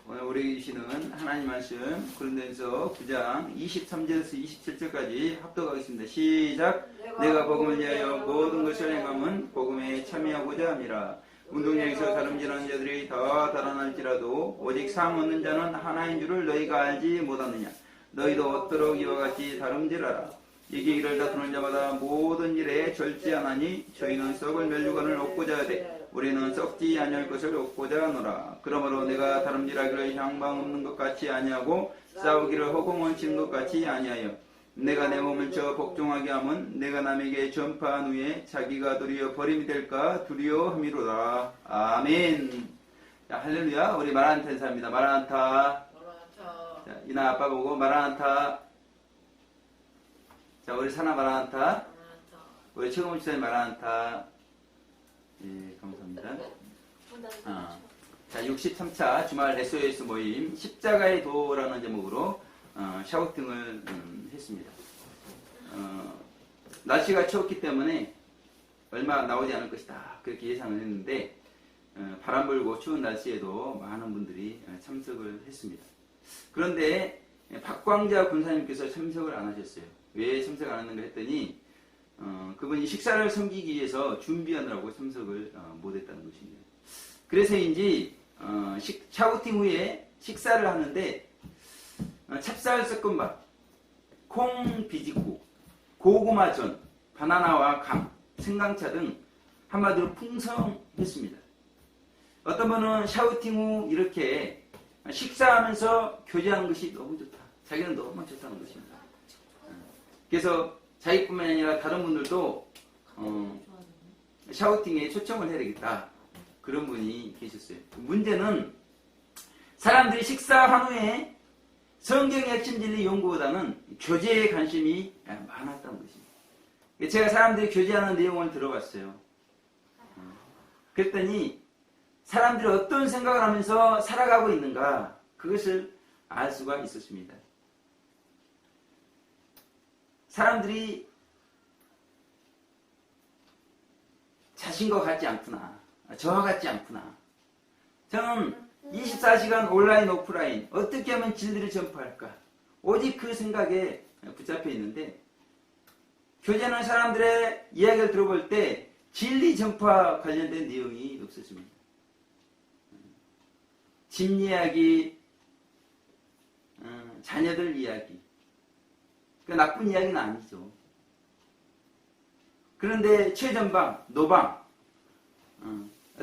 오늘 우리 주시는 하나님 말씀 고린도전서 9장 23절에서 27절까지 합독하겠습니다. 시작. 내가 복음을 위하여 모든 것을 행함은 복음에 참여하고자 함이라. 운동장에서 다름질하는 자들이 다 달아날지라도 오직 상 얻는 자는 하나인 줄을 너희가 알지 못하느냐. 너희도 얻도록 이와 같이 다름질하라. 이게 이를 다투는 자마다 모든 일에 절제하나니 저희는 썩을 멸류관을 얻고자 하되 우리는 썩지 아니할 것을 얻고자 하노라. 그러므로 내가 다름질하기를 향방 없는 것 같이 아니하고 싸우기를 허공을 치는 것 같이 아니하여 내가 내 몸을 쳐 복종하게 함은 내가 남에게 전파한 후에 자기가 도리어 버림이 될까 두려워함이로다. 아멘. 자, 할렐루야. 우리 마라나타 인사합니다. 마라나타. 자, 이나 아빠 보고 마라나타. 자, 우리 사나 마라나타. 우리 최고문 집사님 마라나타. 예, 감사합니다. 자, 63차 주말 SOS 모임 십자가의 도라는 제목으로 샤우팅을 했습니다. 날씨가 추웠기 때문에 얼마 나오지 않을 것이다 그렇게 예상을 했는데 바람 불고 추운 날씨에도 많은 분들이 참석을 했습니다. 그런데 박광자 군사님께서 참석을 안 하셨어요. 왜 참석 안 하는가 했더니 그분이 식사를 섬기기 위해서 준비하느라고 참석을 못했다는 것입니다. 그래서인지 샤우팅 후에 식사를 하는데 찹쌀 섞음밥, 콩 비지국, 고구마전, 바나나와 감, 생강차 등 한마디로 풍성했습니다. 어떤 분은 샤우팅 후 이렇게 식사하면서 교제하는 것이 너무 좋다. 자기는 너무 좋다는 것입니다. 그래서 자기뿐만 아니라 다른 분들도 샤우팅에 초청을 해야 되겠다. 그런 분이 계셨어요. 문제는 사람들이 식사한 후에 성경의 핵심 진리 연구보다는 교제에 관심이 많았다는 것입니다. 제가 사람들이 교제하는 내용을 들어봤어요. 그랬더니 사람들이 어떤 생각을 하면서 살아가고 있는가 그것을 알 수가 있었습니다. 사람들이 자신과 같지 않구나. 저와 같지 않구나. 저는 24시간 온라인 오프라인 어떻게 하면 진리를 전파할까? 오직 그 생각에 붙잡혀 있는데 교제하는 사람들의 이야기를 들어볼 때 진리 전파 관련된 내용이 없었습니다. 집 이야기, 자녀들 이야기. 그 나쁜 이야기는 아니죠. 그런데 최전방, 노방,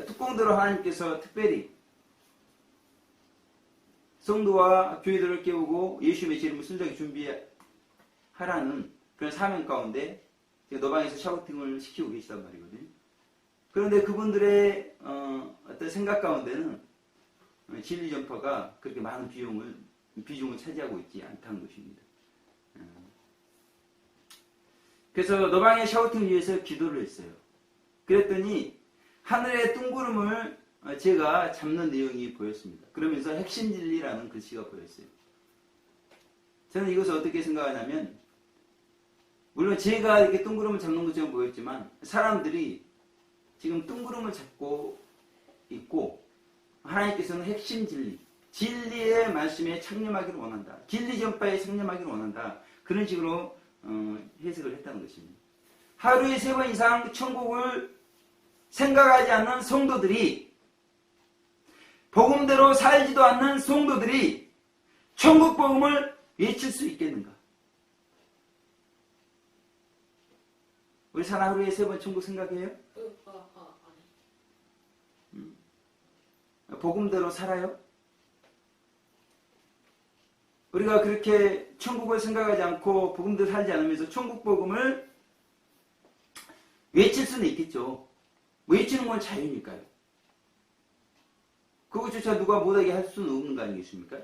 특공대로 하나님께서 특별히 성도와 교회들을 깨우고 예수님의 이름을 순전히 준비하라는 그런 사명 가운데 노방에서 샤우팅을 시키고 계시단 말이거든요. 그런데 그분들의 어떤 생각 가운데는 진리 전파가 그렇게 많은 비중을 차지하고 있지 않다는 것입니다. 그래서 노방의 샤우팅을 위해서 기도를 했어요. 그랬더니 하늘의 뜬구름을 제가 잡는 내용이 보였습니다. 그러면서 핵심 진리라는 글씨가 보였어요. 저는 이것을 어떻게 생각하냐면 물론 제가 이렇게 뜬구름을 잡는 것처럼 보였지만 사람들이 지금 뜬구름을 잡고 있고 하나님께서는 핵심 진리, 진리의 말씀에 창념하기를 원한다. 진리 전파에 창념하기를 원한다. 그런 식으로 해석을 했다는 것입니다. 하루에 3번 이상 천국을 생각하지 않는 성도들이 복음대로 살지도 않는 성도들이 천국 복음을 외칠 수 있겠는가? 우리 사나 하루에 3번 천국 생각해요? 복음대로 살아요? 우리가 그렇게 천국을 생각하지 않고 복음대로 살지 않으면서 천국 복음을 외칠 수는 있겠죠. 외치는 건 자유니까요. 그것조차 누가 못하게 할 수는 없는 거 아니겠습니까?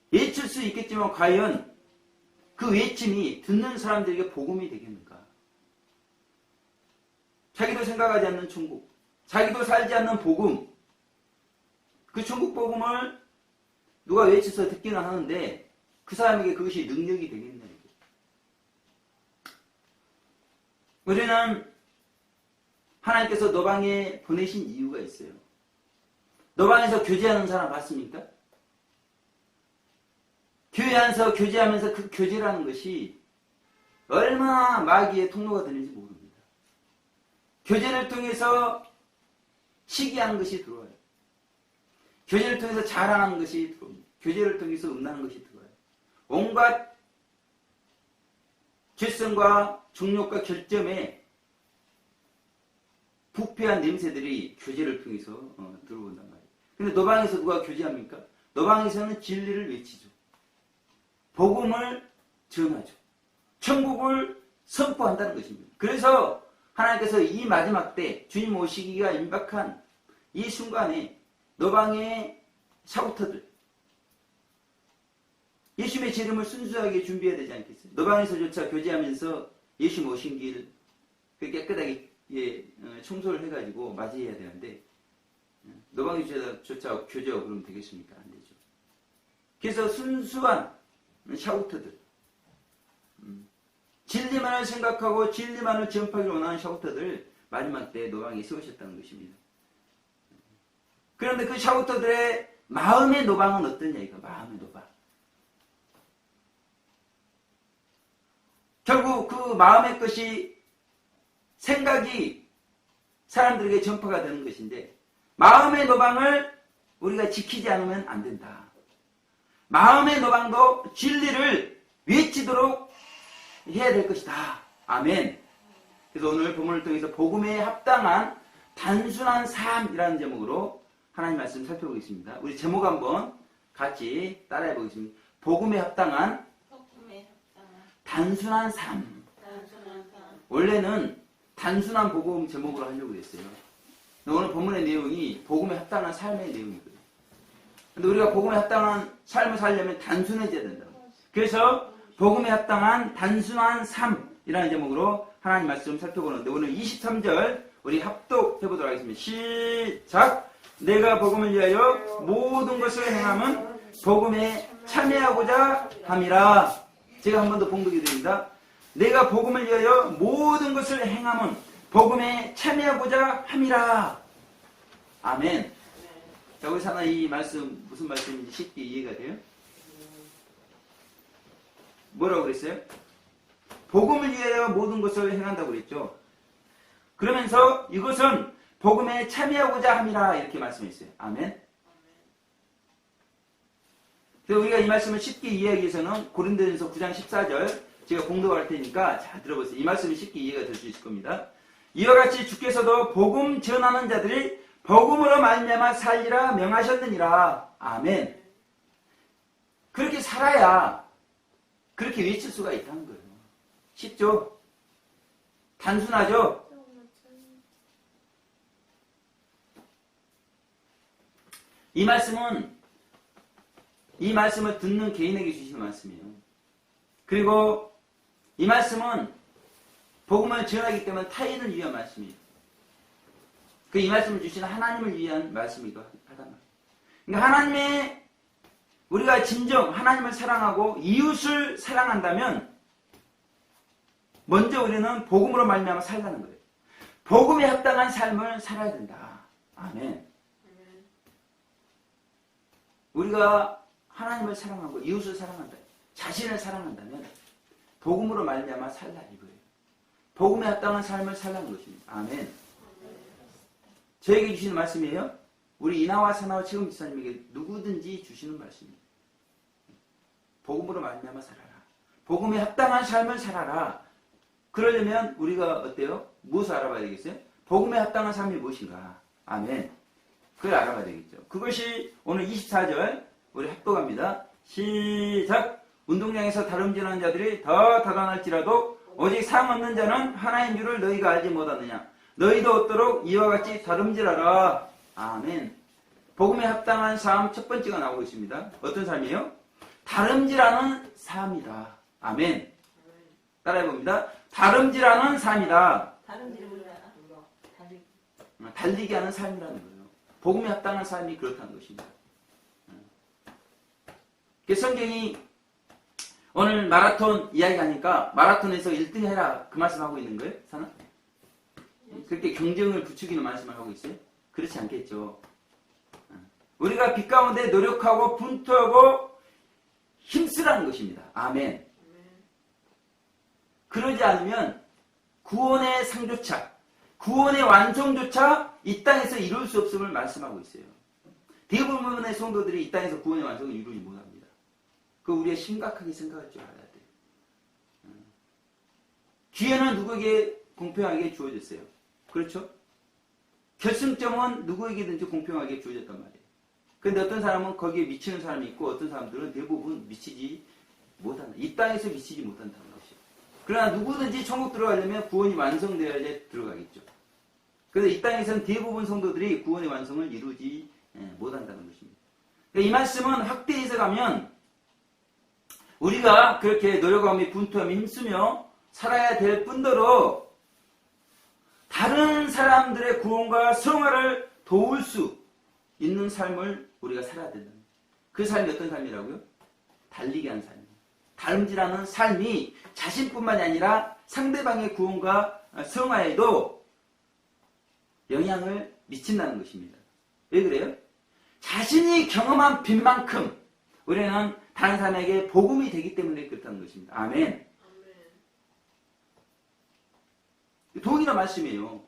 외칠 수 있겠지만 과연 그 외침이 듣는 사람들에게 복음이 되겠는가? 자기도 생각하지 않는 천국, 자기도 살지 않는 복음, 그 천국 복음을 누가 외쳐서 듣기는 하는데 그 사람에게 그것이 능력이 되겠냐? 우리는 하나님께서 노방에 보내신 이유가 있어요. 노방에서 교제하는 사람 봤습니까? 교회 안에서 교제하면서 그 교제라는 것이 얼마나 마귀의 통로가 되는지 모릅니다. 교제를 통해서 시기하는 것이 들어와요. 교제를 통해서 자랑하는 것이 들어옵니다. 교제를 통해서 음란한 것이 들어와요. 온갖 죄성과 중욕과 결점에 부패한 냄새들이 교제를 통해서 들어온단 말이에요. 근데 노방에서 누가 교제합니까? 노방에서는 진리를 외치죠. 복음을 전하죠. 천국을 선포한다는 것입니다. 그래서 하나님께서 이 마지막 때 주님 오시기가 임박한 이 순간에 노방의 샤우터들, 예수님의 재림을 순수하게 준비해야 되지 않겠어요? 노방에서조차 교제하면서 예수님 오신 길 깨끗하게 청소를 해가지고 맞이해야 되는데 노방에서조차 교제하고 그러면 되겠습니까? 안 되죠. 그래서 순수한 샤우터들, 진리만을 생각하고 진리만을 전파하기를 원하는 샤우터들 마지막 때 노방에 세우셨다는 것입니다. 그런데 그 샤우터들의 마음의 노방은 어떠냐 이거 마음의 노방. 결국 그 마음의 것이 생각이 사람들에게 전파가 되는 것인데 마음의 노방을 우리가 지키지 않으면 안 된다. 마음의 노방도 진리를 외치도록 해야 될 것이다. 아멘. 그래서 오늘 본문을 통해서 복음에 합당한 단순한 삶이라는 제목으로 하나님 말씀 살펴보겠습니다. 우리 제목 한번 같이 따라해 보겠습니다. 복음에 합당한 단순한 삶. 원래는 단순한 복음 제목으로 하려고 했어요. 오늘 본문의 내용이 복음에 합당한 삶의 내용이거든요. 근데 우리가 복음에 합당한 삶을 살려면 단순해져야 된다. 그래서 복음에 합당한 단순한 삶이라는 제목으로 하나님 말씀 살펴보는데 오늘 23절 우리 합독해보도록 하겠습니다. 시작! 내가 복음을 위하여 모든 것을 행함은 복음에 참여하고자 함이라. 제가 한 번 더 봉독해 드립니다. 내가 복음을 위하여 모든 것을 행함은 복음에 참여하고자 함이라. 아멘. 자, 우리 사나 이 말씀 무슨 말씀인지 쉽게 이해가 돼요? 뭐라고 그랬어요? 복음을 위하여 모든 것을 행한다고 그랬죠. 그러면서 이것은 복음에 참여하고자 함이라 이렇게 말씀했어요. 아멘. 그래서 우리가 이 말씀을 쉽게 이해하기 위해서는 고린도전서 9장 14절 제가 공독할 테니까 잘 들어보세요. 이 말씀이 쉽게 이해가 될 수 있을 겁니다. 이와 같이 주께서도 복음 전하는 자들이 복음으로 말미암아 살리라 명하셨느니라. 아멘. 그렇게 살아야 그렇게 외칠 수가 있다는 거예요. 쉽죠? 단순하죠? 이 말씀을 듣는 개인에게 주시는 말씀이에요. 그리고 이 말씀은 복음을 전하기 때문에 타인을 위한 말씀이에요. 이 말씀을 주시는 하나님을 위한 말씀이기도 하단 말이에요. 그러니까 하나님의 우리가 진정 하나님을 사랑하고 이웃을 사랑한다면 먼저 우리는 복음으로 말미암아 살라는 거예요. 복음에 합당한 삶을 살아야 된다. 아멘. 우리가 하나님을 사랑하고 이웃을 사랑한다. 자신을 사랑한다면 복음으로 말미암아 살라 이거예요. 복음에 합당한 삶을 살라는 것입니다. 아멘. 저에게 주시는 말씀이에요. 우리 이나와 사나와 최금 집사님에게 누구든지 주시는 말씀입니다. 복음으로 말미암아 살아라. 복음에 합당한 삶을 살아라. 그러려면 우리가 어때요? 무엇을 알아봐야 되겠어요? 복음에 합당한 삶이 무엇인가? 아멘. 그걸 알아봐야 되겠죠. 그것이 오늘 24절 우리 합독합니다. 시작! 운동장에서 다름질하는 자들이 더 다단할지라도 오직 상 얻는 자는 하나인 줄을 너희가 알지 못하느냐. 너희도 얻도록 이와 같이 다름질하라. 아멘. 복음에 합당한 삶 첫 번째가 나오고 있습니다. 어떤 삶이에요? 다름질하는 삶이다. 아멘. 따라해봅니다. 다름질하는 삶이다. 달리기 하는 삶이라는 거예요. 복음에 합당한 삶이 그렇다는 것입니다. 성경이 오늘 마라톤 이야기하니까 마라톤에서 1등 해라 그 말씀하고 있는 거예요? 사나? 그렇게 경쟁을 부추기는 말씀을 하고 있어요? 그렇지 않겠죠. 우리가 빛 가운데 노력하고 분투하고 힘쓰라는 것입니다. 아멘. 그러지 않으면 구원의 상조차, 구원의 완성조차 이 땅에서 이룰 수 없음을 말씀하고 있어요. 대부분의 성도들이 이 땅에서 구원의 완성을 이루지 못합니다. 그거 우리가 심각하게 생각할 줄 알아야 돼요. 기회는 누구에게 공평하게 주어졌어요. 그렇죠? 결승점은 누구에게든지 공평하게 주어졌단 말이에요. 그런데 어떤 사람은 거기에 미치는 사람이 있고 어떤 사람들은 대부분 미치지 못한다. 이 땅에서 미치지 못한다는 것이죠. 그러나 누구든지 천국 들어가려면 구원이 완성되어야 들어가겠죠. 그래서 이 땅에서는 대부분 성도들이 구원의 완성을 이루지 못한다는 것입니다. 이 말씀은 확대해서 가면 우리가 그렇게 노력하며 분투하며 힘쓰며 살아야 될 뿐더러 다른 사람들의 구원과 성화를 도울 수 있는 삶을 우리가 살아야 된다. 그 삶이 어떤 삶이라고요? 달리게 하는 삶이에요. 다름질하는 삶이 자신뿐만이 아니라 상대방의 구원과 성화에도 영향을 미친다는 것입니다. 왜 그래요? 자신이 경험한 빛만큼 우리는 다른 사람에게 복음이 되기 때문에 그렇다는 것입니다. 아멘. 동일한 말씀이에요.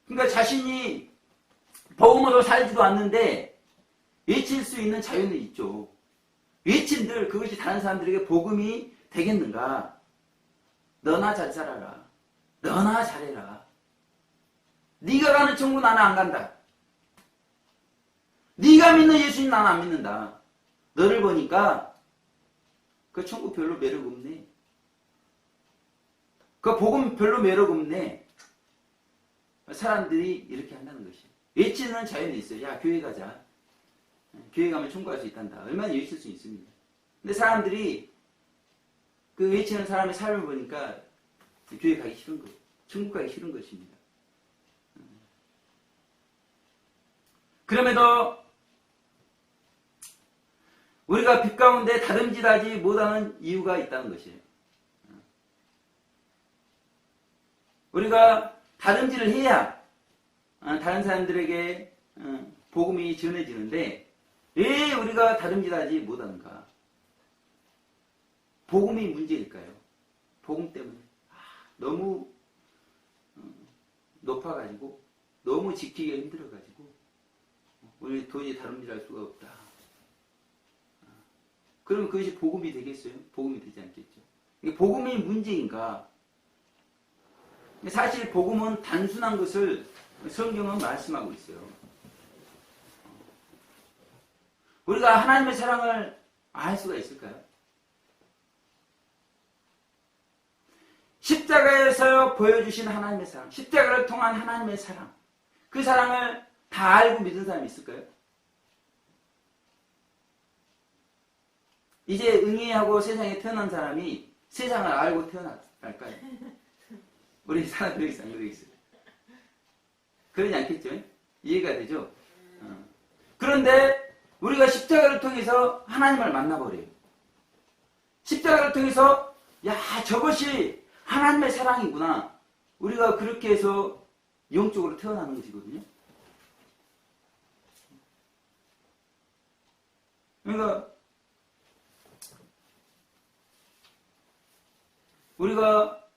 그러니까 자신이 복음으로 살지도 않는데 외칠 수 있는 자유는 있죠. 외친들 그것이 다른 사람들에게 복음이 되겠는가? 너나 잘 살아라. 너나 잘해라. 네가 가는 천국 나는 안 간다. 네가 믿는 예수님 나는 안 믿는다. 너를 보니까 그 천국 별로 매력 없네. 그 복음 별로 매력 없네. 사람들이 이렇게 한다는 것이에요. 외치는 자유는 있어요. 야, 교회 가자. 교회 가면 천국할 수 있단다. 얼마나 외칠 수 있습니다. 근데 사람들이 그 외치는 사람의 삶을 보니까 교회 가기 싫은 거예요. 천국 가기 싫은 것입니다. 그럼에도 우리가 빛 가운데 다름질하지 못하는 이유가 있다는 것이에요. 우리가 다름질을 해야 다른 사람들에게 복음이 전해지는데 왜 우리가 다름질하지 못하는가? 복음이 문제일까요? 복음 때문에 너무 높아가지고 너무 지키기가 힘들어가지고 우리 도저히 다름질할 수가 없다. 그러면 그것이 복음이 되겠어요? 복음이 되지 않겠죠. 이게 복음이 문제인가? 사실 복음은 단순한 것을 성경은 말씀하고 있어요. 우리가 하나님의 사랑을 알 수가 있을까요? 십자가에서 보여주신 하나님의 사랑, 십자가를 통한 하나님의 사랑, 그 사랑을 다 알고 믿은 사람이 있을까요? 이제 응애하고 세상에 태어난 사람이 세상을 알고 태어날까요? 우리 사람들이 있어요. 그러지 않겠죠? 이해가 되죠? 그런데 우리가 십자가를 통해서 하나님을 만나버려요. 십자가를 통해서 야, 저것이 하나님의 사랑이구나. 우리가 그렇게 해서 영적으로 태어나는 것이거든요. 그러니까 우리가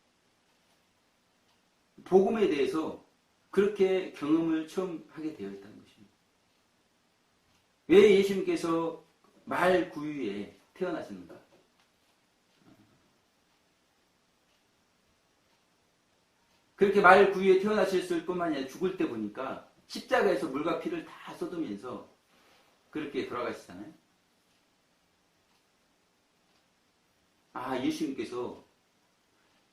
복음에 대해서 그렇게 경험을 처음 하게 되어 있다는 것입니다. 왜 예수님께서 말 구유에 태어나셨는가? 그렇게 말 구유에 태어나셨을 뿐만 아니라 죽을 때 보니까 십자가에서 물과 피를 다 쏟으면서 그렇게 돌아가시잖아요. 아, 예수님께서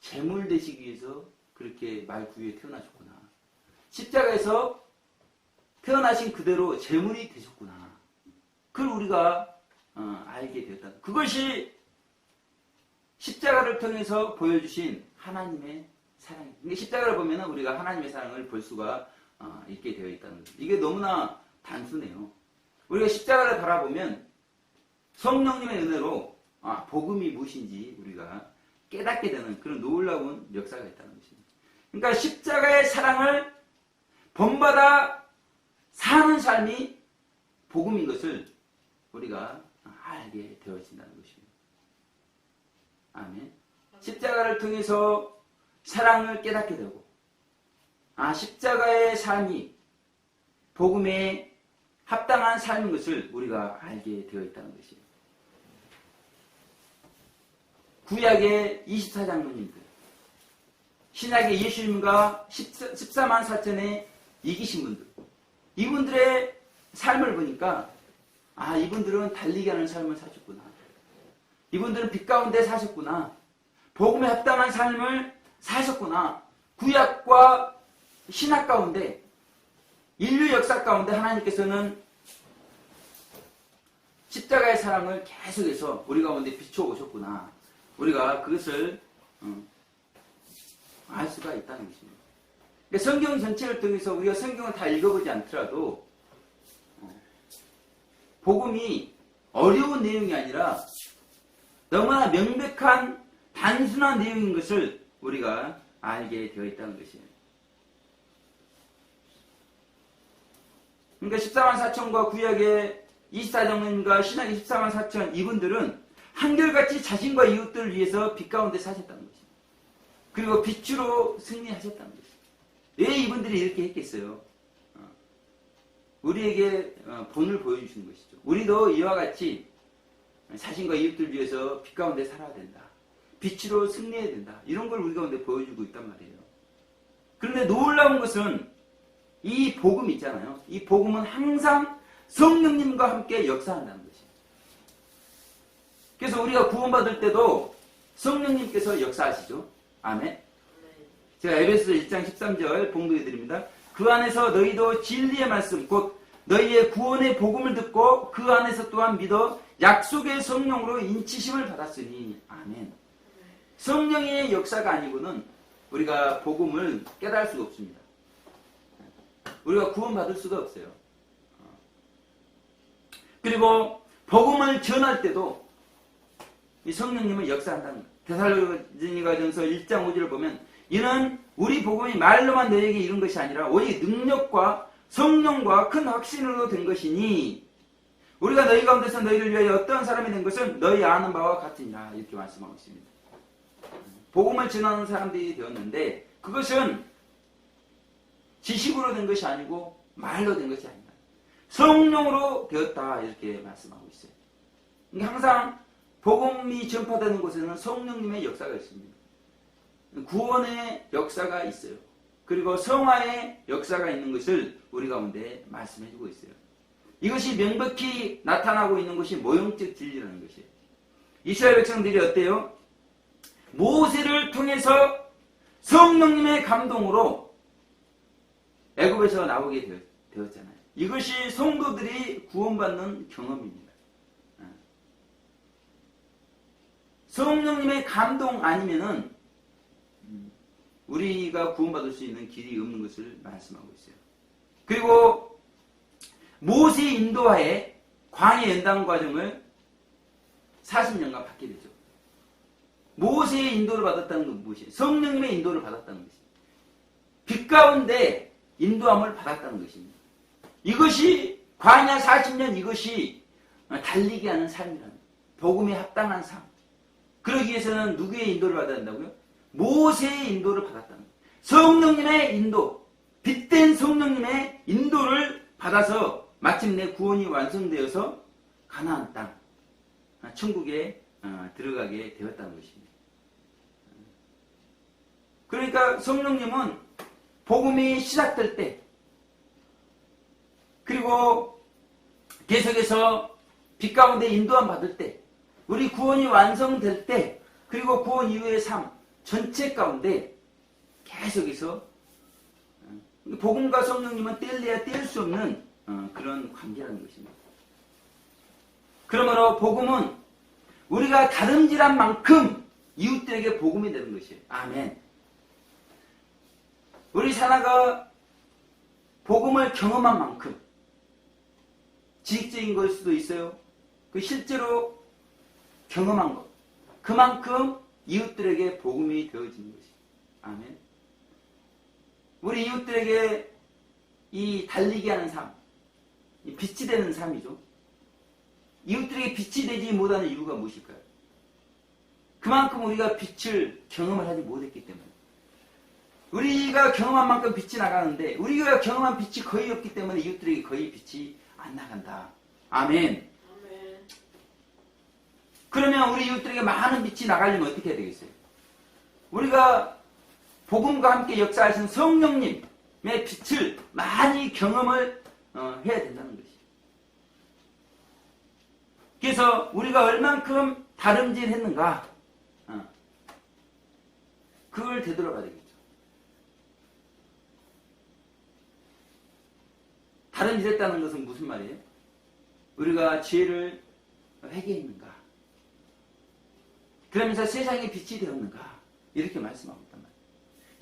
제물 되시기 위해서 그렇게 말 구유에 태어나셨구나. 십자가에서 태어나신 그대로 제물이 되셨구나. 그걸 우리가 알게 되었다. 그것이 십자가를 통해서 보여주신 하나님의 사랑입니다. 근데 십자가를 보면 우리가 하나님의 사랑을 볼 수가 있게 되어 있다는 거죠. 이게 너무나 단순해요. 우리가 십자가를 바라보면 성령님의 은혜로 복음이 무엇인지 우리가 깨닫게 되는 그런 놀라운 역사가 있다는 것입니다. 그러니까 십자가의 사랑을 본받아 삶이 복음인 것을 우리가 알게 되어진다는 것입니다. 아멘. 십자가를 통해서 사랑을 깨닫게 되고, 십자가의 삶이 복음에 합당한 삶인 것을 우리가 알게 되어 있다는 것이에요. 구약의 24장로님들, 신약의 예수님과 14만 4천에 이기신 분들, 이분들의 삶을 보니까 이분들은 달리게 하는 삶을 사셨구나. 이분들은 빛 가운데 사셨구나. 복음에 합당한 삶을 사셨구나. 구약과 신약 가운데, 인류 역사 가운데 하나님께서는 십자가의 사랑을 계속해서 우리 가운데 비춰오셨구나. 우리가 그것을 알 수가 있다는 것입니다. 그러니까 성경 전체를 통해서 우리가 성경을 다 읽어보지 않더라도 복음이 어려운 내용이 아니라 너무나 명백한 단순한 내용인 것을 우리가 알게 되어 있다는 것이에요. 그러니까 14만 4천과 구약의 24장로님과 신약의 14만 4천, 이분들은 한결같이 자신과 이웃들을 위해서 빛 가운데 사셨다는 것입니다. 그리고 빛으로 승리하셨다는 것입니다. 왜 이분들이 이렇게 했겠어요? 우리에게 본을 보여주시는 것이죠. 우리도 이와 같이 자신과 이웃들을 위해서 빛 가운데 살아야 된다. 빛으로 승리해야 된다. 이런 걸 우리 가운데 보여주고 있단 말이에요. 그런데 놀라운 것은 이 복음 있잖아요. 이 복음은 항상 성령님과 함께 역사한다는 것이에요. 그래서 우리가 구원받을 때도 성령님께서 역사하시죠. 아멘. 제가 에베소서 1장 13절 봉독해 드립니다. 그 안에서 너희도 진리의 말씀 곧 너희의 구원의 복음을 듣고 그 안에서 또한 믿어 약속의 성령으로 인치심을 받았으니. 아멘. 성령의 역사가 아니고는 우리가 복음을 깨달을 수가 없습니다. 우리가 구원받을 수가 없어요. 그리고 복음을 전할 때도 이 성령님은 역사한다는 거예요. 데살로니가전서 1장 5절을 보면 이는 우리 복음이 말로만 너희에게 이룬 것이 아니라 오직 능력과 성령과 큰 확신으로 된 것이니 우리가 너희 가운데서 너희를 위하여 어떠한 사람이 된 것은 너희 아는 바와 같으니라. 이렇게 말씀하고 있습니다. 복음을 전하는 사람들이 되었는데 그것은 지식으로 된 것이 아니고 말로 된 것이 아니다. 성령으로 되었다. 이렇게 말씀하고 있어요. 항상 복음이 전파되는 곳에는 성령님의 역사가 있습니다. 구원의 역사가 있어요. 그리고 성화의 역사가 있는 것을 우리 가운데 말씀해주고 있어요. 이것이 명백히 나타나고 있는 것이 모형적 진리라는 것이에요. 이스라엘 백성들이 어때요? 모세를 통해서 성령님의 감동으로 애굽에서 나오게 되었잖아요. 이것이 성도들이 구원받는 경험입니다. 성령님의 감동 아니면은 우리가 구원받을 수 있는 길이 없는 것을 말씀하고 있어요. 그리고 모세 인도하에 광야 연단 과정을 40년간 받게 되죠. 모세의 인도를 받았다는 건 무엇이에요? 성령님의 인도를 받았다는 것입니다. 빛 가운데 인도함을 받았다는 것입니다. 이것이 광야 40년 이것이 달리게 하는 삶이라는 거예요. 복음에 합당한 삶. 그러기 위해서는 누구의 인도를 받아야 한다고요? 모세의 인도를 받았다는 거예요. 성령님의 인도, 빛된 성령님의 인도를 받아서 마침내 구원이 완성되어서 가나안 땅, 천국에 들어가게 되었다는 것입니다. 그러니까 성령님은 복음이 시작될 때 그리고 계속해서 빛 가운데 인도함 받을 때 우리 구원이 완성될 때 그리고 구원 이후의 삶 전체 가운데 계속해서 복음과 성령님은 뗄래야 뗄 수 없는 그런 관계라는 것입니다. 그러므로 복음은 우리가 다름질한 만큼 이웃들에게 복음이 되는 것이에요. 아멘. 우리 사나가 복음을 경험한 만큼 지식적인 걸 수도 있어요. 그 실제로 경험한 것. 그만큼 이웃들에게 복음이 되어지는 것이에요. 아멘. 우리 이웃들에게 이 달리게 하는 삶, 빛이 되는 삶이죠. 이웃들에게 빛이 되지 못하는 이유가 무엇일까요? 그만큼 우리가 빛을 경험을 하지 못했기 때문에. 우리가 경험한 만큼 빛이 나가는데 우리가 경험한 빛이 거의 없기 때문에 이웃들에게 거의 빛이 안 나간다. 아멘. 그러면 우리 이웃들에게 많은 빛이 나가려면 어떻게 해야 되겠어요? 우리가 복음과 함께 역사하신 성령님의 빛을 많이 경험을 해야 된다는 것이죠. 그래서 우리가 얼만큼 다름질했는가 그걸 되돌아봐야 되겠죠. 다름질했다는 것은 무슨 말이에요? 우리가 죄를 회개했는가? 그러면서 세상에 빛이 되었는가? 이렇게 말씀하고 있단 말이에요.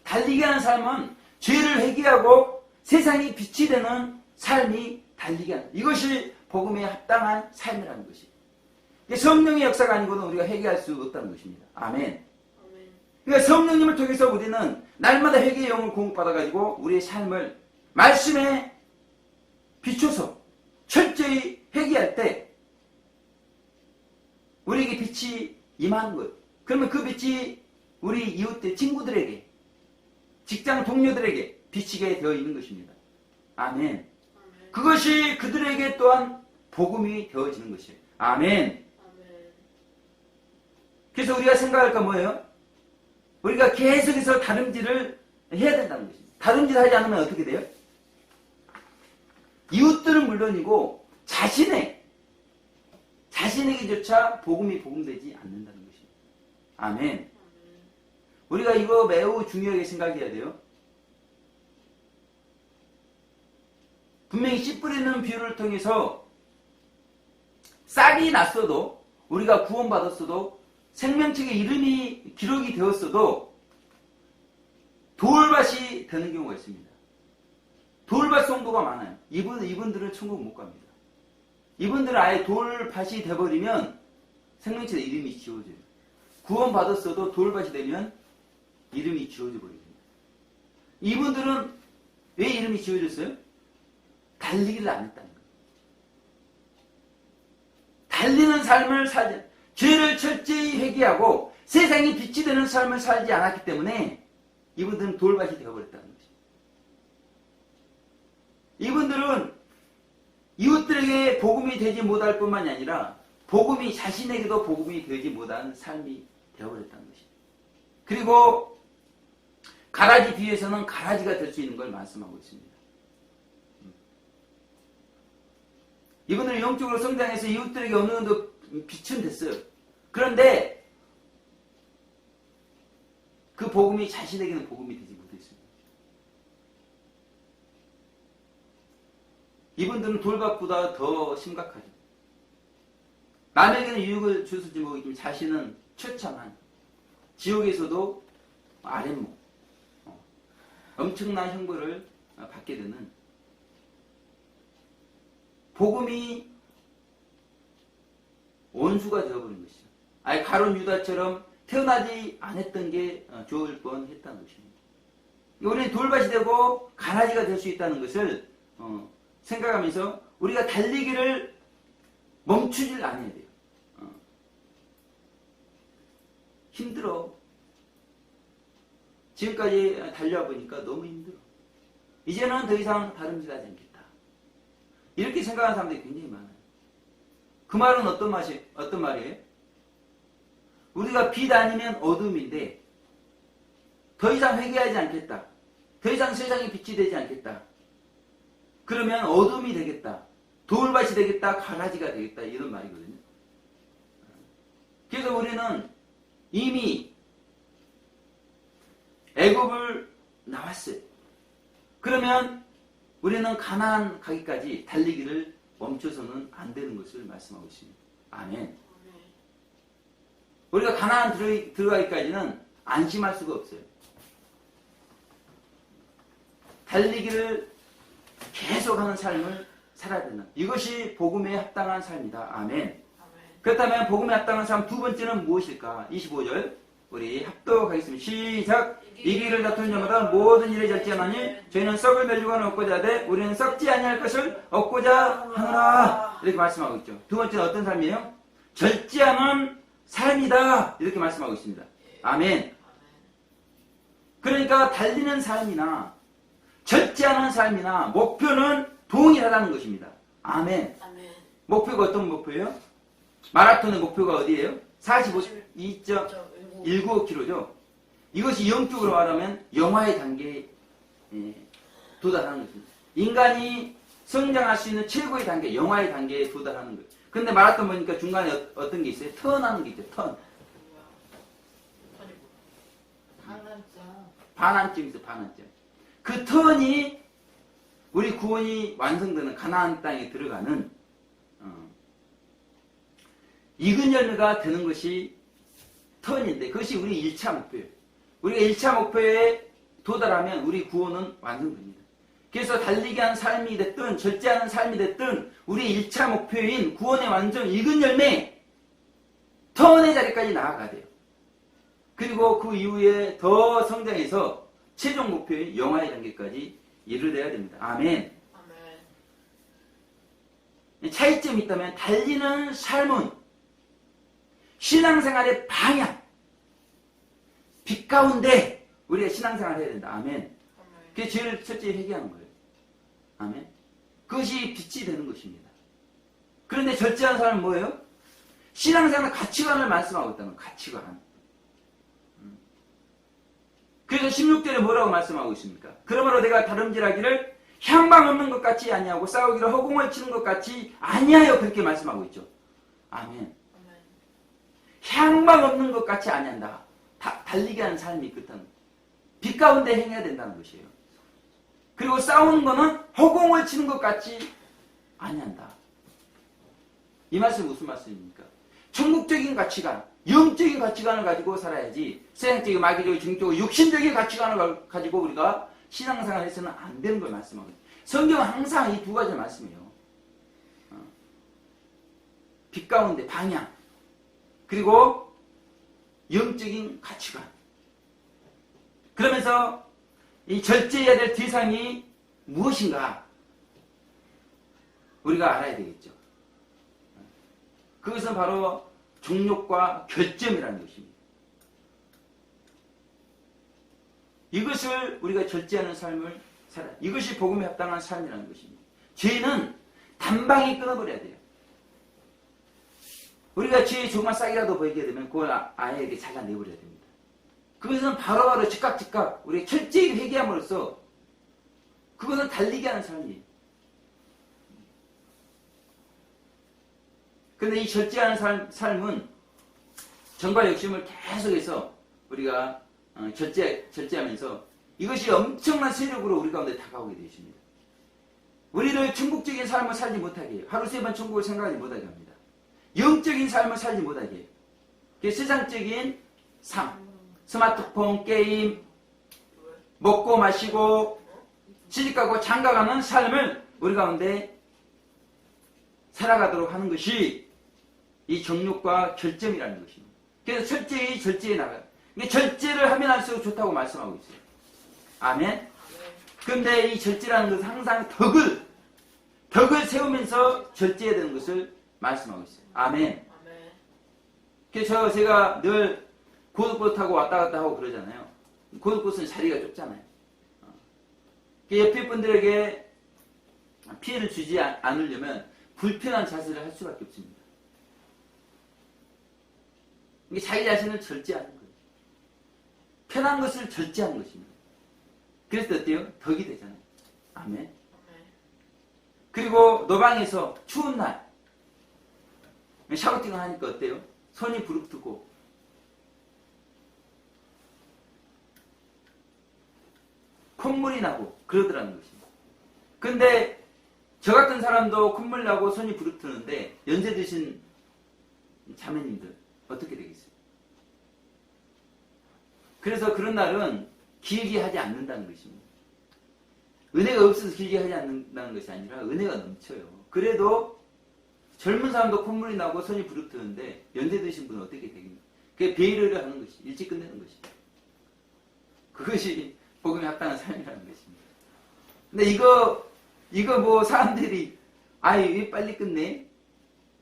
달리게 하는 삶은 죄를 회개하고 세상에 빛이 되는 삶이 달리게 하는 이것이 복음에 합당한 삶이라는 것이에요. 성령의 역사가 아니고는 우리가 회개할 수 없다는 것입니다. 아멘. 그러니까 성령님을 통해서 우리는 날마다 회개의 영을 공급받아가지고 우리의 삶을 말씀에 비춰서 철저히 회개할 때 우리에게 빛이 임하는 것. 그러면 그 빛이 우리 이웃들, 친구들에게, 직장 동료들에게 비치게 되어 있는 것입니다. 아멘. 그것이 그들에게 또한 복음이 되어지는 것이에요. 아멘. 그래서 우리가 생각할 건 뭐예요? 우리가 계속해서 다름질을 해야 된다는 것입니다. 다름질 하지 않으면 어떻게 돼요? 이웃들은 물론이고 자신에게조차 복음이 복음되지 않는다는 것입니다. 아멘. 우리가 이거 매우 중요하게 생각해야 돼요. 분명히 씨 뿌리는 비유를 통해서 싹이 났어도 우리가 구원받았어도 생명책의 이름이 기록이 되었어도 돌밭이 되는 경우가 있습니다. 돌밭 성도가 많아요. 이분들은 천국 못 갑니다. 이분들은 아예 돌밭이 돼버리면 생명책의 이름이 지워져요. 구원받았어도 돌밭이 되면 이름이 지워져 버립니다. 이분들은 왜 이름이 지워졌어요? 달리기를 안 했다는 거예요. 달리는 삶을 살지, 죄를 철저히 회개하고 세상에 빛이 되는 삶을 살지 않았기 때문에 이분들은 돌밭이 되어버렸다는 거죠. 이분들은 이웃들에게 복음이 되지 못할 뿐만이 아니라 복음이 자신에게도 복음이 되지 못한 삶이 되어버렸다는 것입니다. 그리고 가라지 비유에서는 가라지가 될 수 있는 걸 말씀하고 있습니다. 이분들은 영적으로 성장해서 이웃들에게 어느 정도 빛은 됐어요. 그런데 그 복음이 자신에게는 복음이 되지 못했습니다. 이분들은 돌밭보다 더 심각하죠. 남에게는 유익을 주실지 모르겠지만 자신은 처참한 지옥에서도 아랫목 엄청난 형벌을 받게 되는 복음이 원수가 되어버린 것이죠. 아예 가룟 유다처럼 태어나지 않았던 게 좋을 뻔했다는 것입니다. 우리는 돌밭이 되고 가라지가 될 수 있다는 것을 생각하면서 우리가 달리기를 멈추질 않아야 돼요. 힘들어. 지금까지 달려와 보니까 너무 힘들어. 이제는 더 이상 다름질하지 않겠다. 이렇게 생각하는 사람들이 굉장히 많아요. 그 말은 어떤 말이에요? 우리가 빛 아니면 어둠인데 더 이상 회개하지 않겠다. 더 이상 세상에 빛이 되지 않겠다. 그러면 어둠이 되겠다. 돌밭이 되겠다. 가라지가 되겠다. 이런 말이거든요. 그래서 우리는 이미 애굽을 나왔어요. 그러면 우리는 가나안 가기까지 달리기를 멈춰서는 안 되는 것을 말씀하고 있습니다. 아멘. 우리가 가나안 들어가기까지는 안심할 수가 없어요. 달리기를 계속하는 삶을 살아야 된다. 이것이 복음에 합당한 삶이다. 아멘. 그렇다면 복음에 합당한 삶 두 번째는 무엇일까? 25절 우리 합독하겠습니다. 시작. 이 길을 다투는 자마다 모든 일에 절제하나니 저희는 썩을 멸류관을 얻고자 하되 우리는 썩지 아니할 것을 얻고자 하노라. 이렇게 말씀하고 있죠. 두 번째는 어떤 삶이에요? 절제하는 삶이다. 이렇게 말씀하고 있습니다. 아멘. 그러니까 달리는 삶이나 절제하는 삶이나 목표는 동일하다는 것입니다. 아멘. 목표가 어떤 목표예요? 마라톤의 목표가 어디예요? 42.195km죠. 이것이 영적으로 말하면 영화의 단계에 도달하는 것입니다. 인간이 성장할 수 있는 최고의 단계, 영화의 단계에 도달하는 거예요. 근데 마라톤 보니까 중간에 어떤 게 있어요? 턴하는 게 있죠. 턴. 반환점 있어요. 반환점. 그 턴이 우리 구원이 완성되는 가나안 땅에 들어가는 익은 열매가 되는 것이 턴인데 그것이 우리 1차 목표예요. 우리가 1차 목표에 도달하면 우리 구원은 완성됩니다. 그래서 달리기 하는 삶이 됐든 절제하는 삶이 됐든 우리 1차 목표인 구원의 완전 익은 열매 턴의 자리까지 나아가야 돼요. 그리고 그 이후에 더 성장해서 최종 목표인 영화의 단계까지 이르러야 됩니다. 아멘. 차이점이 있다면 달리는 삶은 신앙생활의 방향, 빛 가운데 우리가 신앙생활을 해야 된다. 아멘. 그게 제일 첫째 회개하는 거예요. 아멘. 그것이 빛이 되는 것입니다. 그런데 절제하는 사람은 뭐예요? 신앙생활 가치관을 말씀하고 있다는 거예요. 가치관. 그래서 16절에 뭐라고 말씀하고 있습니까? 그러므로 내가 다름질하기를 향방 없는 것 같이 아니하고 싸우기를 허공을 치는 것 같이 아니하여 그렇게 말씀하고 있죠. 아멘. 향방 없는 것 같이 아니한다. 달리게 하는 삶이 그렇다는 빛 가운데 행해야 된다는 것이에요. 그리고 싸우는 거는 허공을 치는 것 같이 아니한다. 이 말씀은 무슨 말씀입니까? 천국적인 가치관, 영적인 가치관을 가지고 살아야지 세상적인 마귀적인 중적인 육신적인 가치관을 가지고 우리가 신앙생활을 해서는 안 되는 걸 말씀하고 있어요. 성경은 항상 이 두 가지 말씀이에요. 빛 가운데 방향 그리고 영적인 가치관. 그러면서 이 절제해야 될 대상이 무엇인가 우리가 알아야 되겠죠. 그것은 바로 종욕과 결점이라는 것입니다. 이것을 우리가 절제하는 삶을 살아. 이것이 복음에 합당한 삶이라는 것입니다. 죄는 단방에 끊어버려야 돼요. 우리가 죄의 조금만 싹이라도 보이게 되면 그걸 아예 이렇게 잘라내버려야 됩니다. 그것은 바로바로 즉각 우리가 철저히 회개함으로써 그것은 달리게 하는 삶이에요. 그런데 이 절제하는 삶은 정과 욕심을 계속해서 우리가 절제하면서 이것이 엄청난 세력으로 우리 가운데 다가오게 되십니다. 우리를 천국적인 삶을 살지 못하게 해요. 하루 세 번 천국을 생각하지 못하게 합니다. 영적인 삶을 살지 못하게 해요. 세상적인 삶, 스마트폰, 게임, 먹고 마시고 시집가고 장가가는 삶을 우리 가운데 살아가도록 하는 것이 이 정욕과 결점이라는 것입니다. 그래서 철저히 절제해 나가요. 절제를 하면 할수록 좋다고 말씀하고 있어요. 아멘. 그런데 이 절제라는 것은 항상 덕을 세우면서 절제해야 되는 것을 말씀하고 있어요. 아멘. 그래서 제가 늘 고속버스 타고 왔다 갔다 하고 그러잖아요. 고속버스는 자리가 좁잖아요. 옆에 분들에게 피해를 주지 않으려면 불편한 자세를 할 수밖에 없습니다. 이게 자기 자신을 절제하는 거예요. 편한 것을 절제하는 것입니다. 그래서 어때요? 덕이 되잖아요. 아멘. 그리고 노방에서 추운 날 샤우팅을 하니까 어때요? 손이 부릅뜨고 콧물이 나고 그러더라는 것입니다. 근데 저 같은 사람도 콧물 나고 손이 부릅뜨는데 연세 드신 자매님들 어떻게 되겠어요? 그래서 그런 날은 길게 하지 않는다는 것입니다. 은혜가 없어서 길게 하지 않는다는 것이 아니라 은혜가 넘쳐요. 그래도 젊은 사람도 콧물이 나고 손이 부릅뜨는데 연세 드신 분은 어떻게 되겠습니까? 그게 배려를 하는 것이, 일찍 끝내는 것이. 그것이 복음에 합당한 삶이라는 것입니다. 근데 이거 뭐 사람들이, 아이, 왜 빨리 끝내?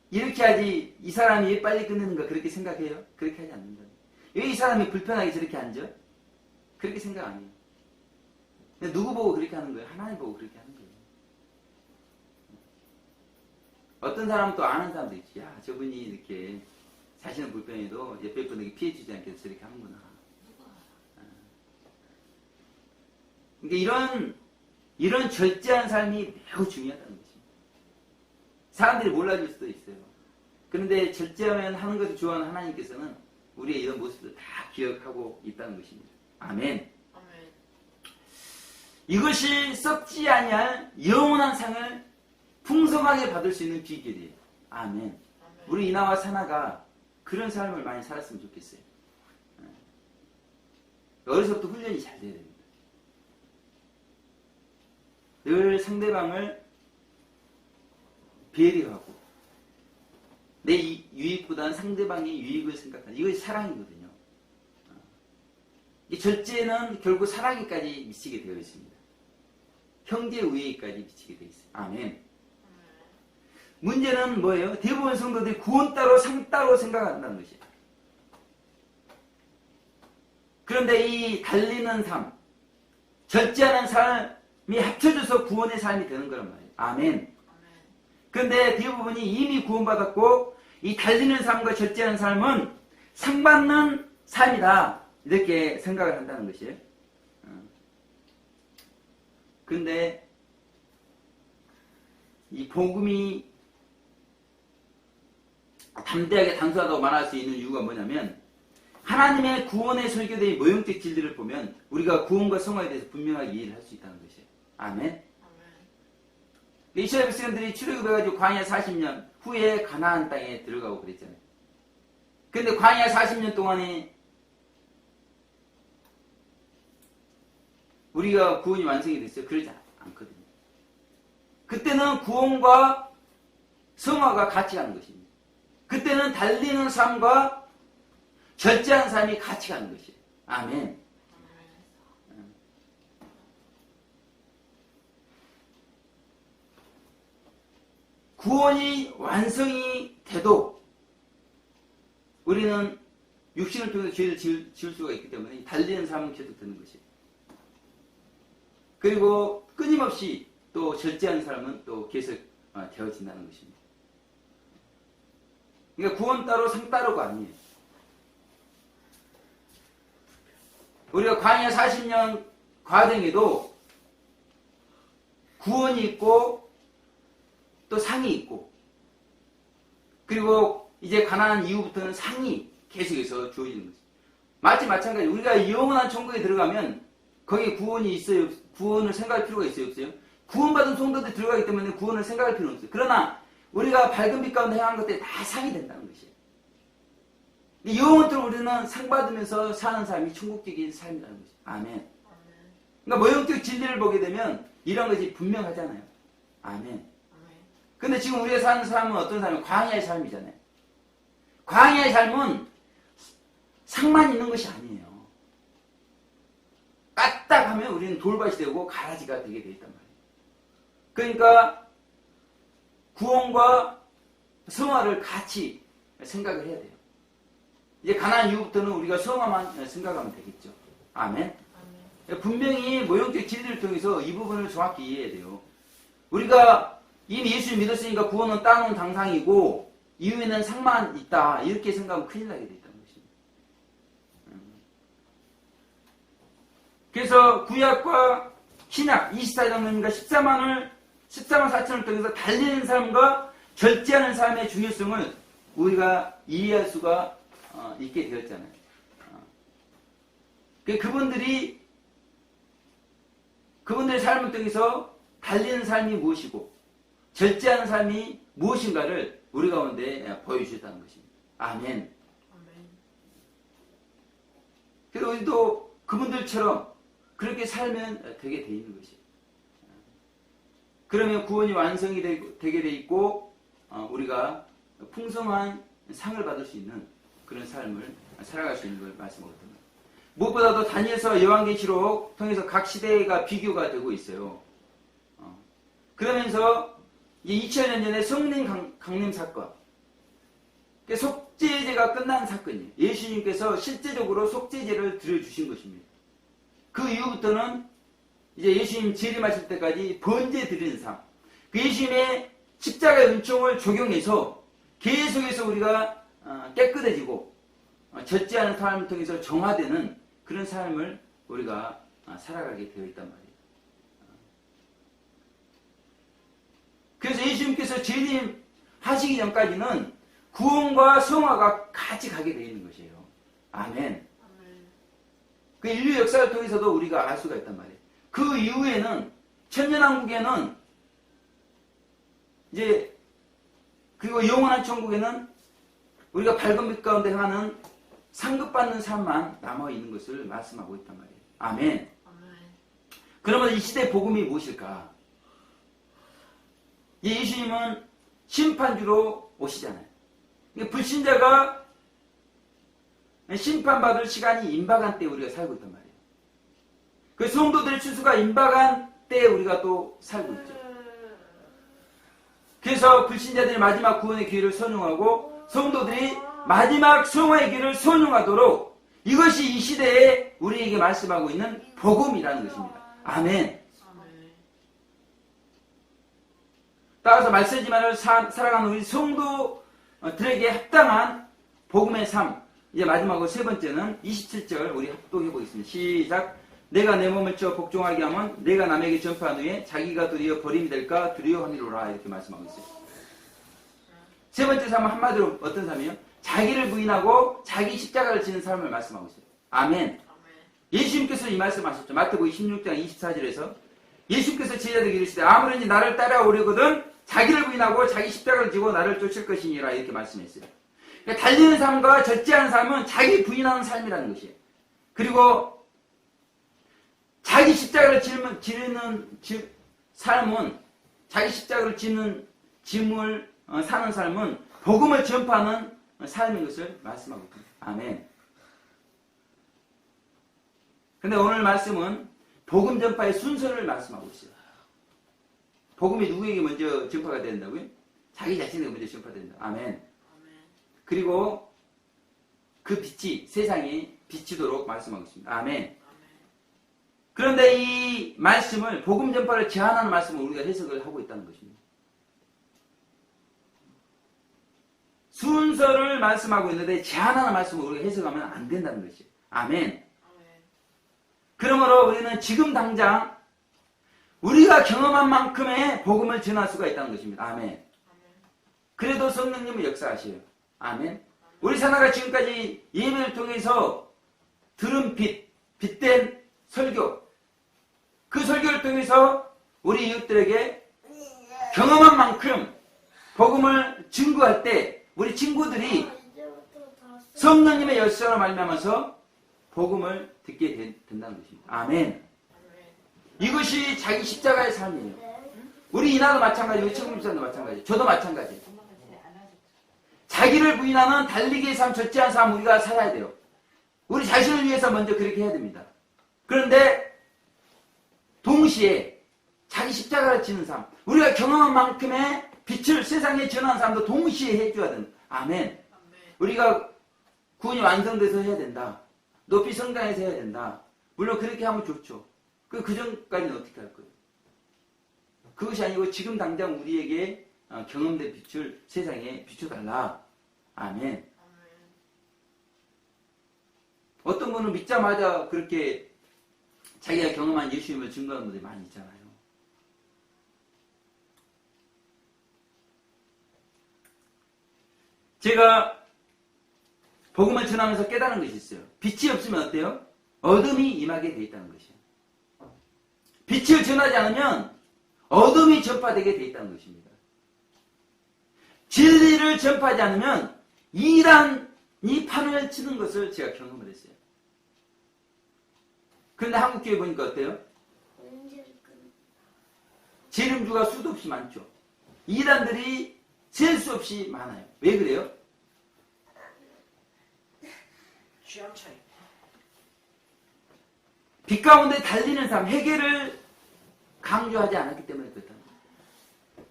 이렇게 하지, 이 사람이 왜 빨리 끝내는가 그렇게 생각해요? 그렇게 하지 않는다. 왜 이 사람이 불편하게 저렇게 앉아? 그렇게 생각 안 해요. 근데 누구 보고 그렇게 하는 거예요? 하나님 보고 그렇게 하는 거예요. 어떤 사람은 또 아는 사람도 있지. 야, 저분이 이렇게 자신은 불편해도 옆에 분에게 피해주지 않게 저렇게 하는구나. 그러니까 이런 절제한 삶이 매우 중요하다는 것입니다. 사람들이 몰라줄 수도 있어요. 그런데 절제하면 하는 것을 좋아하는 하나님께서는 우리의 이런 모습을 다 기억하고 있다는 것입니다. 아멘. 아멘. 이것이 썩지 아니할 영원한 상을 풍성하게 받을 수 있는 비결이에요. 아멘. 아멘. 우리 이나와 사나가 그런 삶을 많이 살았으면 좋겠어요. 어려서부터 훈련이 잘 돼야 됩니다. 늘 상대방을 배려하고 내 유익보다는 상대방의 유익을 생각하는, 이것이 사랑이거든요. 이 절제는 결국 사랑에까지 미치게 되어 있습니다. 형제 우애까지 미치게 되어 있어요. 아멘. 문제는 뭐예요? 대부분 성도들이 구원 따로 상 따로 생각한다는 것이에요. 그런데 이 달리는 삶, 절제하는 삶이 합쳐져서 구원의 삶이 되는 거란 말이에요. 아멘. 그런데 대부분이 이미 구원받았고 이 달리는 삶과 절제하는 삶은 상받는 삶이다, 이렇게 생각을 한다는 것이에요. 그런데 이 복음이 담대하게 단순하다고 말할 수 있는 이유가 뭐냐면, 하나님의 구원의 설교대의 모형적 진리를 보면 우리가 구원과 성화에 대해서 분명하게 이해를 할 수 있다는 것이에요. 아멘. 이스라엘 백성들이 출애굽해가지고 광야 40년 후에 가나안 땅에 들어가고 그랬잖아요. 그런데 광야 40년 동안에 우리가 구원이 완성이 됐어요? 그러지 않거든요. 그때는 구원과 성화가 같이 가는 것입니다. 그때는 달리는 삶과 절제하는 삶이 같이 가는 것이에요. 아멘. 구원이 완성이 돼도 우리는 육신을 통해서 죄를 지을 수가 있기 때문에 달리는 삶은 계속 되는 것이에요. 그리고 끊임없이 또 절제하는 사람은 또 계속 되어진다는 것입니다. 그러니까 구원 따로 상 따로가 아니에요. 우리가 광야 40년 과정에도 구원이 있고 또 상이 있고, 그리고 이제 가나안 이후부터는 상이 계속해서 주어지는 거죠. 마찬가지. 우리가 영원한 천국에 들어가면 거기에 구원이 있어요? 구원을 생각할 필요가 있어요? 없어요? 구원받은 성도들이 들어가기 때문에 구원을 생각할 필요는 없어요. 그러나 우리가 밝은 빛 가운데 행한 것들이 다 상이 된다는 것이에요. 영원토록 우리는 상 받으면서 사는 삶이 천국적인 삶이라는 것이에요. 아멘. 그러니까 모형적 진리를 보게 되면 이런 것이 분명하잖아요. 아멘. 근데 지금 우리가 사는 삶은 어떤 삶이에요? 광야의 삶이잖아요. 광야의 삶은 상만 있는 것이 아니에요. 까딱하면 우리는 돌밭이 되고 가라지가 되게 돼 있단 말이에요. 그러니까 구원과 성화를 같이 생각을 해야 돼요. 이제 가나안 이후부터는 우리가 성화만 생각하면 되겠죠. 아멘. 분명히 모형적 진리를 통해서 이 부분을 정확히 이해해야 돼요. 우리가 이미 예수를 믿었으니까 구원은 따놓은 당상이고 이후에는 상만 있다, 이렇게 생각하면 큰일 나게 돼 있다는 것입니다. 그래서 구약과 신약 24장면과 14만 4천을 통해서 달리는 삶과 절제하는 삶의 중요성을 우리가 이해할 수가 있게 되었잖아요. 그분들의 삶을 통해서 달리는 삶이 무엇이고 절제하는 삶이 무엇인가를 우리 가운데 보여주셨다는 것입니다. 아멘. 그래서 우리도 그분들처럼 그렇게 살면 되게 돼 있는 것이에요. 그러면 구원이 완성이 되게 돼 있고 우리가 풍성한 상을 받을 수 있는 그런 삶을 살아갈 수 있는 걸 말씀하거든요. 무엇보다도 다니엘서와 요한계시록 통해서 각 시대가 비교가 되고 있어요. 그러면서 2000년 전에 성령 강림 사건, 속죄제가 끝난 사건이에요. 예수님께서 실제적으로 속죄제를 드려주신 것입니다. 그 이후부터는 이제 예수님 재림하실 때까지 번제 드리는 삶, 그 예수님의 십자가의 은총을 적용해서 계속해서 우리가 깨끗해지고 젖지 않은 삶을 통해서 정화되는 그런 삶을 우리가 살아가게 되어 있단 말이에요. 그래서 예수님께서 재림하시기 전까지는 구원과 성화가 같이 가게 되어 있는 것이에요. 아멘. 그 인류 역사를 통해서도 우리가 알 수가 있단 말이에요. 그 이후에는 천년왕국에는 이제 그리고 영원한 천국에는 우리가 밝은 빛 가운데 하는 상급받는 삶만 남아있는 것을 말씀하고 있단 말이에요. 아멘. 그러면 이 시대의 복음이 무엇일까? 예수님은 심판주로 오시잖아요. 불신자가 심판받을 시간이 임박한 때 우리가 살고 있단 말이에요. 그 성도들의 추수가 임박한 때 우리가 또 살고 있죠. 그래서 불신자들이 마지막 구원의 기회를 선용하고 성도들이 마지막 성화의 기회를 선용하도록 이것이 이 시대에 우리에게 말씀하고 있는 복음이라는 것입니다. 아멘. 따라서 말세지만을 살아가는 우리 성도들에게 합당한 복음의 삶. 이제 마지막으로 세 번째는 27절 우리 합독해 보겠습니다. 시작. 내가 내 몸을 쳐 복종하게 하면 내가 남에게 전파한 후에 자기가 도리어 버림이 될까 두려워하니로라. 이렇게 말씀하고 있어요. 세 번째 삶은 한마디로 어떤 삶이에요? 자기를 부인하고 자기 십자가를 지는 삶을 말씀하고 있어요. 아멘. 예수님께서 이 말씀하셨죠. 마태복음 16장 24절에서 예수께서 제자들에게 이르시되 아무든지 나를 따라오려거든 자기를 부인하고 자기 십자가를 지고 나를 쫓을 것이니라. 이렇게 말씀했어요. 그러니까 달리는 삶과 젖지 않은 삶은 자기 부인하는 삶이라는 것이에요. 그리고 자기 십자가를 지는 삶은 자기 십자가를 지는 짐을 사는 삶은 복음을 전파하는 삶인 것을 말씀하고 있습니다. 아멘. 근데 오늘 말씀은 복음 전파의 순서를 말씀하고 있어요. 복음이 누구에게 먼저 전파가 된다고요? 자기 자신에게 먼저 전파된다. 아멘. 그리고 그 빛이 세상에 비치도록 말씀하고 있습니다. 아멘. 그런데 이 말씀을 복음 전파를 제한하는 말씀을 우리가 해석을 하고 있다는 것입니다. 순서를 말씀하고 있는데 제한하는 말씀을 우리가 해석하면 안 된다는 것이에요. 아멘. 그러므로 우리는 지금 당장 우리가 경험한 만큼의 복음을 전할 수가 있다는 것입니다. 아멘. 그래도 성령님은 역사하셔요. 아멘. 우리 사나가 지금까지 예배를 통해서 들은 빛된 설교, 그 설교를 통해서 우리 이웃들에게 경험한 만큼 복음을 증거할 때 우리 친구들이 성령님의 열쇠로 말미암아서 복음을 듣게 된다는 것입니다. 아멘. 이것이 자기 십자가의 삶이에요. 우리 이나도 마찬가지고 청금집사도 마찬가지예요. 저도 마찬가지예요. 자기를 부인하는 달리기의 삶, 젖지 않은 삶 우리가 살아야 돼요. 우리 자신을 위해서 먼저 그렇게 해야 됩니다. 그런데 동시에 자기 십자가를 지는 삶, 우리가 경험한 만큼의 빛을 세상에 전하는 삶도 동시에 해줘야 된다. 아멘. 우리가 구원이 완성돼서 해야 된다. 높이 성장해서 해야 된다. 물론 그렇게 하면 좋죠. 그 전까지는 어떻게 할 거예요? 그것이 아니고 지금 당장 우리에게 경험된 빛을 세상에 비춰달라. 아멘. 어떤 분은 믿자마자 그렇게 자기가 경험한 예수님을 증거하는 분들이 많이 있잖아요. 제가 복음을 전하면서 깨달은 것이 있어요. 빛이 없으면 어때요? 어둠이 임하게 돼 있다는 것이에요. 빛을 전하지 않으면 어둠이 전파되게 돼 있다는 것입니다. 진리를 전파하지 않으면 이단이 판을 치는 것을 제가 경험을 했어요. 그런데 한국교회 보니까 어때요? 재림주가 수도 없이 많죠. 이단들이 셀 수 없이 많아요. 왜 그래요? 취향 차이. 빛 가운데 달리는 삶, 회개를 강조하지 않았기 때문에 그렇다.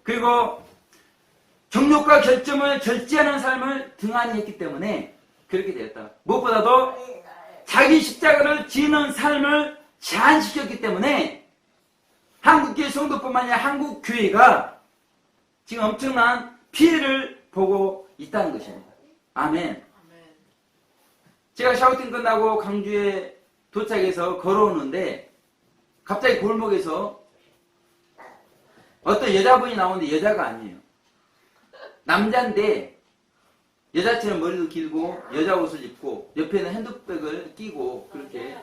그리고 정욕과 결점을 절제하는 삶을 등한히 했기 때문에 그렇게 되었다. 무엇보다도 자기 십자가를 지는 삶을 제한시켰기 때문에 한국교회 성도뿐만 아니라 한국교회가 지금 엄청난 피해를 보고 있다는 것입니다. 아멘. 제가 샤우팅 끝나고 강주에 도착해서 걸어오는데 갑자기 골목에서 어떤 여자분이 나오는데 여자가 아니에요. 남자인데 여자처럼 머리도 길고 여자 옷을 입고 옆에는 핸드백을 끼고 그렇게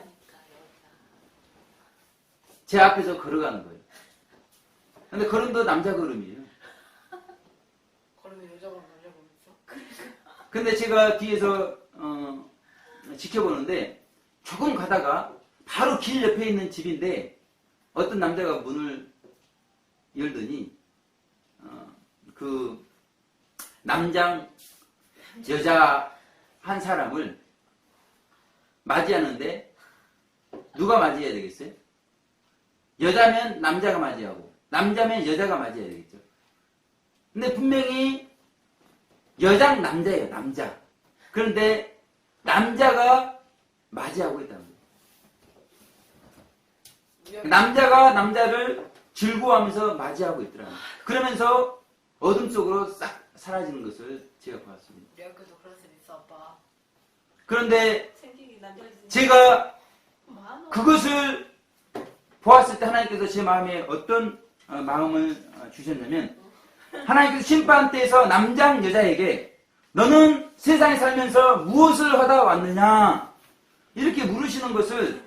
제 앞에서 걸어가는 거예요. 근데 걸음도 남자 걸음이에요. 그러면 여자 걸음 남자 걸음 있어? 근데 제가 뒤에서 지켜보는데 조금 가다가 바로 길 옆에 있는 집인데 어떤 남자가 문을 열더니 그 남장 여자 한 사람을 맞이하는데 누가 맞이해야 되겠어요? 여자면 남자가 맞이하고 남자면 여자가 맞이해야 되겠죠. 근데 분명히 여장 남자예요. 남자. 그런데 남자가 맞이하고 있다는 거예요. 남자가 남자를 즐거워하면서 맞이하고 있더라고요. 그러면서 어둠 속으로 싹 사라지는 것을 제가 보았습니다. 우리 학교도 그런 쌤 있어, 아빠. 그런데 제가 그것을 보았을 때 하나님께서 제 마음에 어떤 마음을 주셨냐면 하나님께서 심판대에서 남장 여자에게 너는 세상에 살면서 무엇을 하다 왔느냐 이렇게 물으시는 것을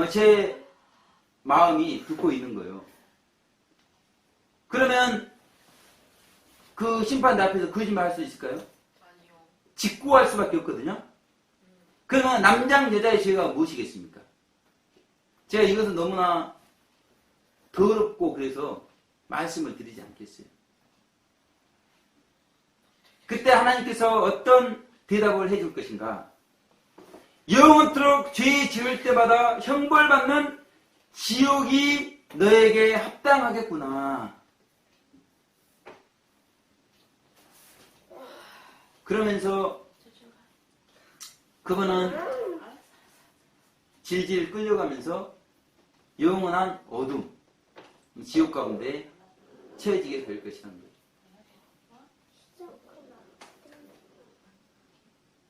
제 마음이 듣고 있는 거예요. 그러면 그 심판대 앞에서 거짓말 할 수 있을까요? 아니요. 직고할 수밖에 없거든요. 그러면 남장 여자의 죄가 무엇이겠습니까? 제가 이것은 너무나 더럽고 그래서 말씀을 드리지 않겠어요. 그때 하나님께서 어떤 대답을 해줄 것인가? 영원토록 죄 지을 때마다 형벌받는 지옥이 너에게 합당하겠구나. 그러면서 그분은 질질 끌려가면서 영원한 어둠, 지옥 가운데 처해지게 될 것이라는 거예요.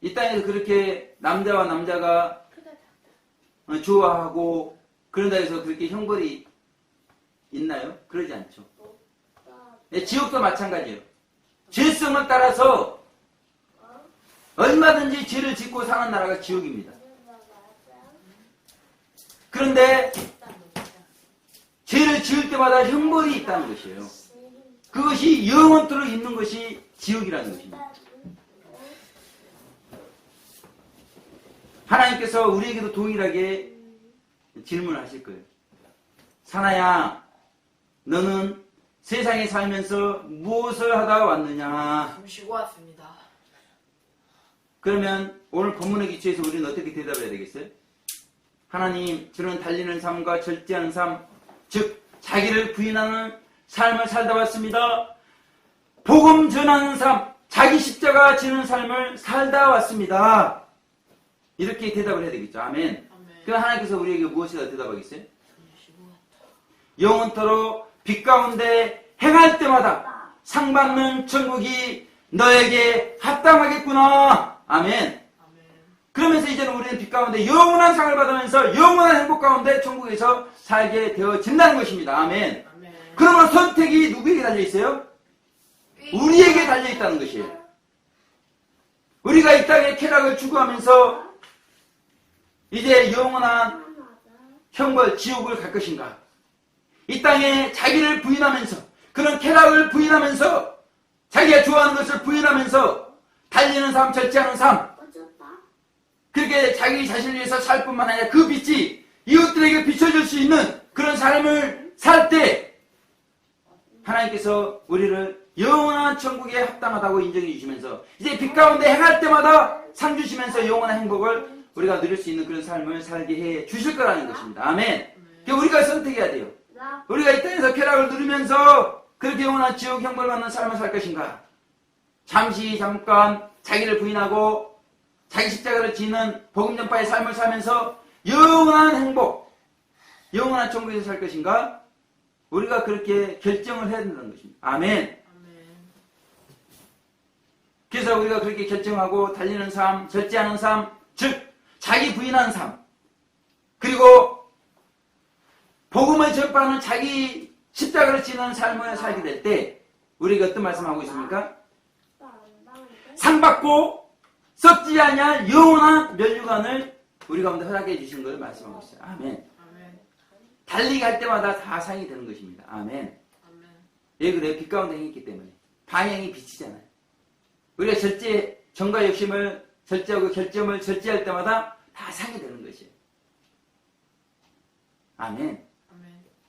이 땅에서 그렇게 남자와 남자가 좋아하고 그런다 해서 그렇게 형벌이 있나요? 그러지 않죠. 지옥도 마찬가지예요. 죄성을 따라서 얼마든지 죄를 짓고 사는 나라가 지옥입니다. 그런데 죄를 지을 때마다 형벌이 있다는 것이에요. 그것이 영원토록 있는 것이 지옥이라는 것입니다. 하나님께서 우리에게도 동일하게 질문을 하실 거예요. 사나야, 너는 세상에 살면서 무엇을 하다 왔느냐? 좀 쉬고 왔습니다. 그러면 오늘 본문에 기초해서 우리는 어떻게 대답해야 되겠어요? 하나님, 저는 달리는 삶과 절제하는 삶, 즉 자기를 부인하는 삶을 살다 왔습니다. 복음 전하는 삶, 자기 십자가 지는 삶을 살다 왔습니다. 이렇게 대답을 해야 되겠죠. 아멘. 그럼 하나님께서 우리에게 무엇이라 대답하겠어요? 영원토록 빛 가운데 행할 때마다 상 받는 천국이 너에게 합당하겠구나. 아멘. 그러면서 이제는 우리는 빛 가운데 영원한 상을 받으면서 영원한 행복 가운데 천국에서 살게 되어진다는 것입니다. 아멘. 그러면 선택이 누구에게 달려있어요? 우리에게 달려있다는 것이에요. 우리가 이 땅에 쾌락을 추구하면서 이제 영원한 형벌, 지옥을 갈 것인가? 이 땅에 자기를 부인하면서 그런 쾌락을 부인하면서 자기가 좋아하는 것을 부인하면서 달리는 삶, 절제하는 삶, 그렇게 자기 자신을 위해서 살 뿐만 아니라 그 빛이 이웃들에게 비춰줄 수 있는 그런 삶을 살 때 하나님께서 우리를 영원한 천국에 합당하다고 인정해 주시면서 이제 빛 가운데 행할 때마다 상 주시면서 영원한 행복을 우리가 누릴 수 있는 그런 삶을 살게 해 주실 거라는 것입니다. 아멘. 그러니까 우리가 선택해야 돼요. 우리가 이 땅에서 쾌락을 누리면서 그렇게 영원한 지옥 형벌 받는 삶을 살 것인가? 잠깐 자기를 부인하고 자기 십자가를 지는 복음 전파의 삶을 살면서 영원한 행복, 영원한 천국에서 살 것인가? 우리가 그렇게 결정을 해야 된다는 것입니다. 아멘. 그래서 우리가 그렇게 결정하고 달리는 삶, 절제하는 삶, 즉 자기 부인하는 삶, 그리고 복음을 전파하는 자기 십자가를 지는 삶을 살게 될 때 우리가 어떤 말씀하고 있습니까? 상 받고 썩지 아니할 영원한 면류관을 우리 가운데 허락해 주신 것을 말씀하고 있어요. 아멘. 달리기 할 때마다 다 상이 되는 것입니다. 아멘. 예, 그래요. 빛 가운데 행했기 때문에 방향이 빛이잖아요. 우리가 정과 욕심을 절제하고 결점을 절제할 때마다 다 상이 되는 것이에요. 아멘.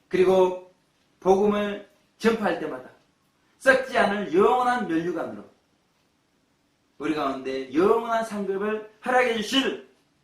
그리고 복음을 전파할 때마다 썩지 않을 영원한 면류관으로 우리 가운데 영원한 상급을 허락해 주실